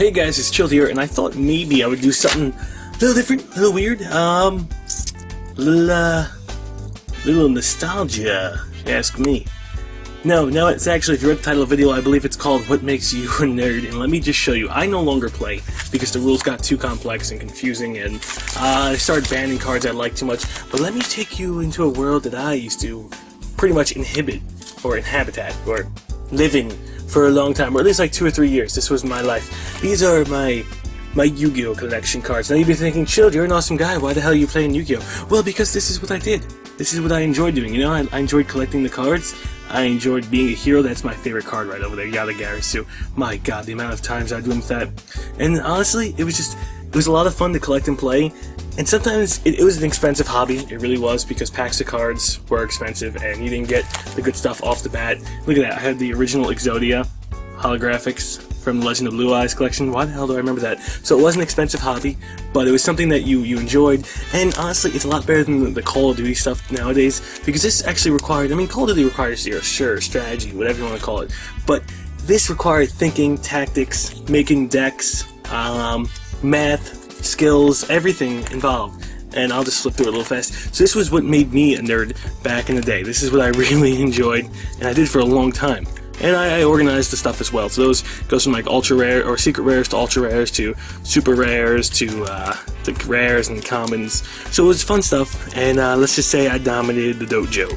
Hey guys, it's Chilled here, and I thought maybe I would do something a little different, a little weird, little nostalgia, if you ask me. No, it's actually, if you read the title of the video, I believe it's called What Makes You a Nerd, and let me just show you. I no longer play, because the rules got too complex and confusing, and I started banning cards I liked too much, but let me take you into a world that I used to pretty much inhabit, or live in for a long time, or at least like 2 or 3 years. This was my life. These are my Yu-Gi-Oh! Collection cards. Now you'd be thinking, Chilled, you're an awesome guy, why the hell are you playing Yu-Gi-Oh? Well, because this is what I did. This is what I enjoyed doing, you know? I enjoyed collecting the cards. I enjoyed being a hero. That's my favorite card right over there, Yata-Garasu. My god, the amount of times I'd win with that. And honestly, it was a lot of fun to collect and play. And sometimes it was an expensive hobby. It really was, because packs of cards were expensive and you didn't get the good stuff off the bat. Look at that, I had the original Exodia holographics from the Legend of Blue Eyes collection. Why the hell do I remember that? So it was an expensive hobby, but it was something that you enjoyed, and honestly, it's a lot better than the Call of Duty stuff nowadays, because this actually required, I mean, Call of Duty requires your, sure, strategy, whatever you want to call it, but this required thinking, tactics, making decks, math, skills, everything involved. And I'll just flip through it a little fast. So this was what made me a nerd back in the day. This is what I really enjoyed, and I did for a long time. And I organized the stuff as well. So those goes from like ultra rare or secret rares to ultra rares to super rares to the rares and commons. So it was fun stuff. And let's just say I dominated the dojo.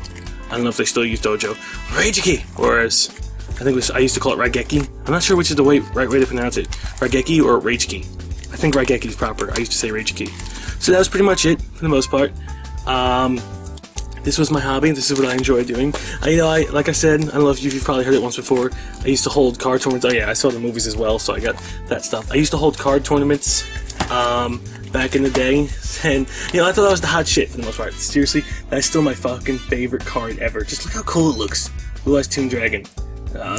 I don't know if they still use dojo. Raigeki, or as I think I used to call it Raigeki. I'm not sure which is the right way to pronounce it. Raigeki or Raigeki. I think Raigeki is proper. I used to say Raigeki. So that was pretty much it for the most part. This was my hobby. This is what I enjoy doing. Like I said, I don't know if you've probably heard it once before. I used to hold card tournaments. Oh yeah, I saw the movies as well, so I got that stuff. I used to hold card tournaments back in the day, and I thought that was the hot shit for the most part. Seriously, that's still my fucking favorite card ever. Just look how cool it looks. Blue Eyes Toon Dragon.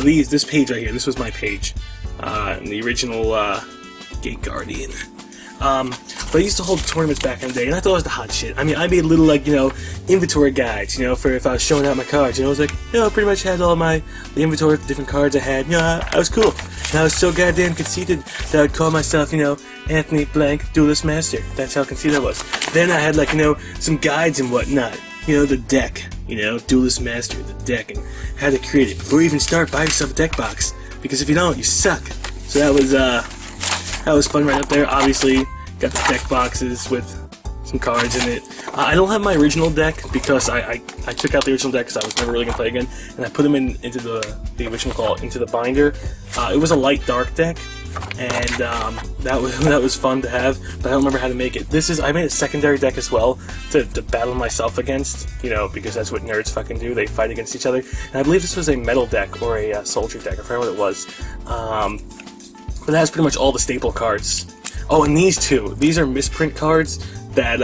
This page right here. This was my page. The original Gate Guardian. But I used to hold tournaments back in the day, and I thought it was the hot shit. I mean, I made little, like, inventory guides, for if I was showing out my cards, it was like, I pretty much had all the inventory of the different cards I had, I was cool. And I was so goddamn conceited that I would call myself, Anthony Blank Duelist Master. That's how conceited I was. Then I had, like, some guides and whatnot, the deck, Duelist Master, the deck, and how to create it. Before you even start, buy yourself a deck box, because if you don't, you suck. So that was fun right up there. Obviously, got the deck boxes with some cards in it. I don't have my original deck because I took out the original deck because I was never really gonna play again, and I put them into the into the binder. It was a light dark deck, and that was fun to have. But I don't remember how to make it. I made a secondary deck as well to battle myself against, because that's what nerds fucking do. They fight against each other. And I believe this was a metal deck or a soldier deck. I forgot what it was. But that has pretty much all the staple cards. Oh, and these are misprint cards that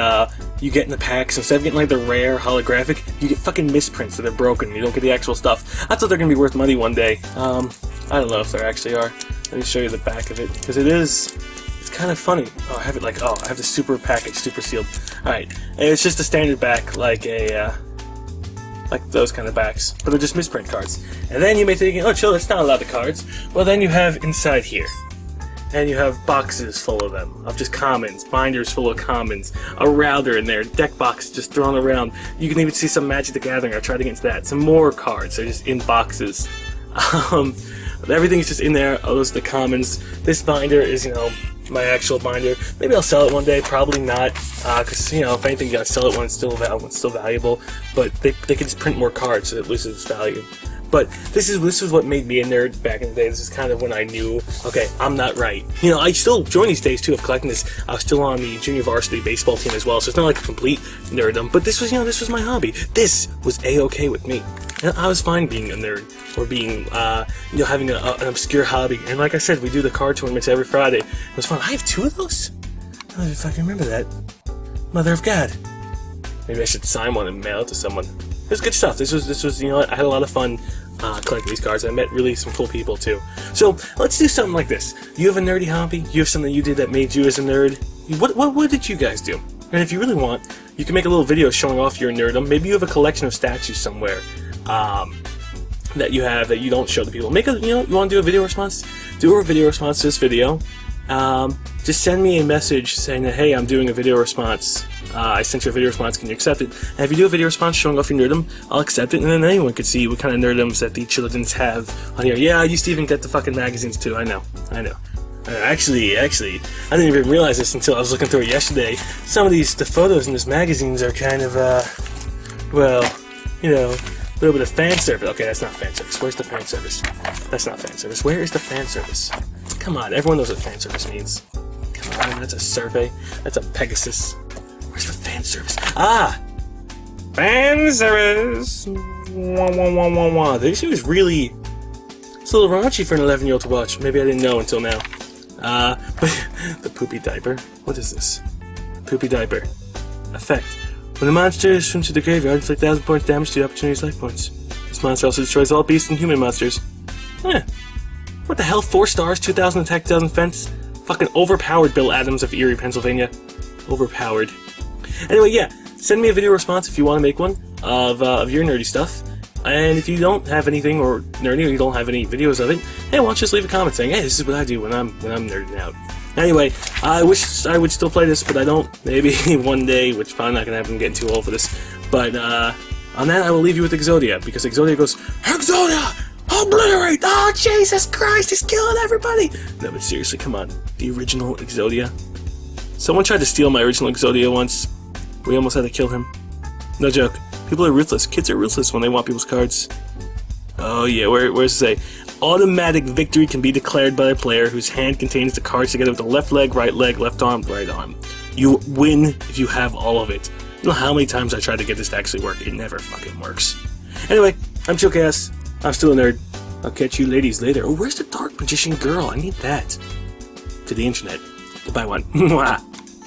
you get in the packs. Instead of getting like the rare holographic, you get fucking misprints that are broken. You don't get the actual stuff. I thought they're gonna be worth money one day. I don't know if they actually are. Let me show you the back of it, because it's kind of funny. Oh, I have it I have the super package, super sealed. Alright, it's just a standard back, like those kind of backs, but they're just misprint cards. And then you may think, oh chill, that's not a lot of cards. Well, then you have inside here. And you have boxes full of them, of just commons, binders full of commons, a router in there, deck box just thrown around. You can even see some Magic the Gathering. I tried to get into that. Some more cards. They're just in boxes. Everything is just in there. Oh, those are the commons. This binder is, my actual binder. Maybe I'll sell it one day. Probably not, because if anything, you gotta sell it when it's still valuable. But they can just print more cards, so it loses its value. But this is what made me a nerd back in the day. This is kind of when I knew, okay, I'm not right. I still join these days too of collecting this. I was still on the junior varsity baseball team as well, so it's not like a complete nerddom. But this was my hobby. This was a-okay with me. And I was fine being a nerd, or being, having an obscure hobby. And like I said, we do the card tournaments every Friday. It was fun. I have 2 of those? I don't know if I can remember that. Mother of God. Maybe I should sign one and mail it to someone. It was good stuff. This was, I had a lot of fun collecting these cards. I met really some cool people too. So let's do something like this. You have a nerdy hobby. You have something you did that made you as a nerd. What did you guys do? And if you really want, you can make a little video showing off your nerdom. Maybe you have a collection of statues somewhere that you have that you don't show to people. You want to do a video response? Do a video response to this video. just send me a message saying that, hey, I'm doing a video response. I sent you a video response, can you accept it? And if you do a video response showing off your nerdom, I'll accept it, and then anyone could see what kind of nerddoms that the childrens have on here. Yeah, I used to even get the fucking magazines too, I know. Actually, I didn't even realize this until I was looking through it yesterday. Some of the photos in these magazines are kind of, well, you know, a little bit of fan service. Okay, that's not fan service. Where's the fan service? That's not fan service. Where is the fan service? Come on, everyone knows what fan service means. Come on, that's a survey. That's a Pegasus. Where's the fan service? Ah! Fan service! Wah, wah, wah, wah, wah. This was really... It's a little raunchy for an 11-year-old to watch. Maybe I didn't know until now. But the poopy diaper. What is this? Poopy diaper. Effect. When the monster swims to the graveyard, inflict 1,000 points damage to the opportunity's life points. This monster also destroys all beast and human monsters. What the hell? 4 stars, 2,000 attack, 2,000 defense? Fucking overpowered, Bill Adams of Erie, Pennsylvania. Overpowered. Anyway, yeah. Send me a video response if you want to make one of your nerdy stuff. And if you don't have anything or nerdy, or you don't have any videos of it, hey, why don't you just leave a comment saying, hey, this is what I do when I'm nerding out. Anyway, I wish I would still play this, but I don't. Maybe one day, which is probably not going to happen, I'm getting too old for this. But on that, I will leave you with Exodia, because Exodia goes, Exodia! Obliterate! Oh, Jesus Christ, he's killing everybody! No, but seriously, come on. The original Exodia? Someone tried to steal my original Exodia once. We almost had to kill him. No joke. People are ruthless. Kids are ruthless when they want people's cards. Oh yeah, where's it say? Automatic victory can be declared by a player whose hand contains the cards together with the left leg, left arm, right arm. You win if you have all of it. You know how many times I tried to get this to actually work? It never fucking works. Anyway, I'm Chillcast. I'm still a nerd. I'll catch you ladies later. Oh, where's the Dark Magician girl? I need that. To the internet. Goodbye, one.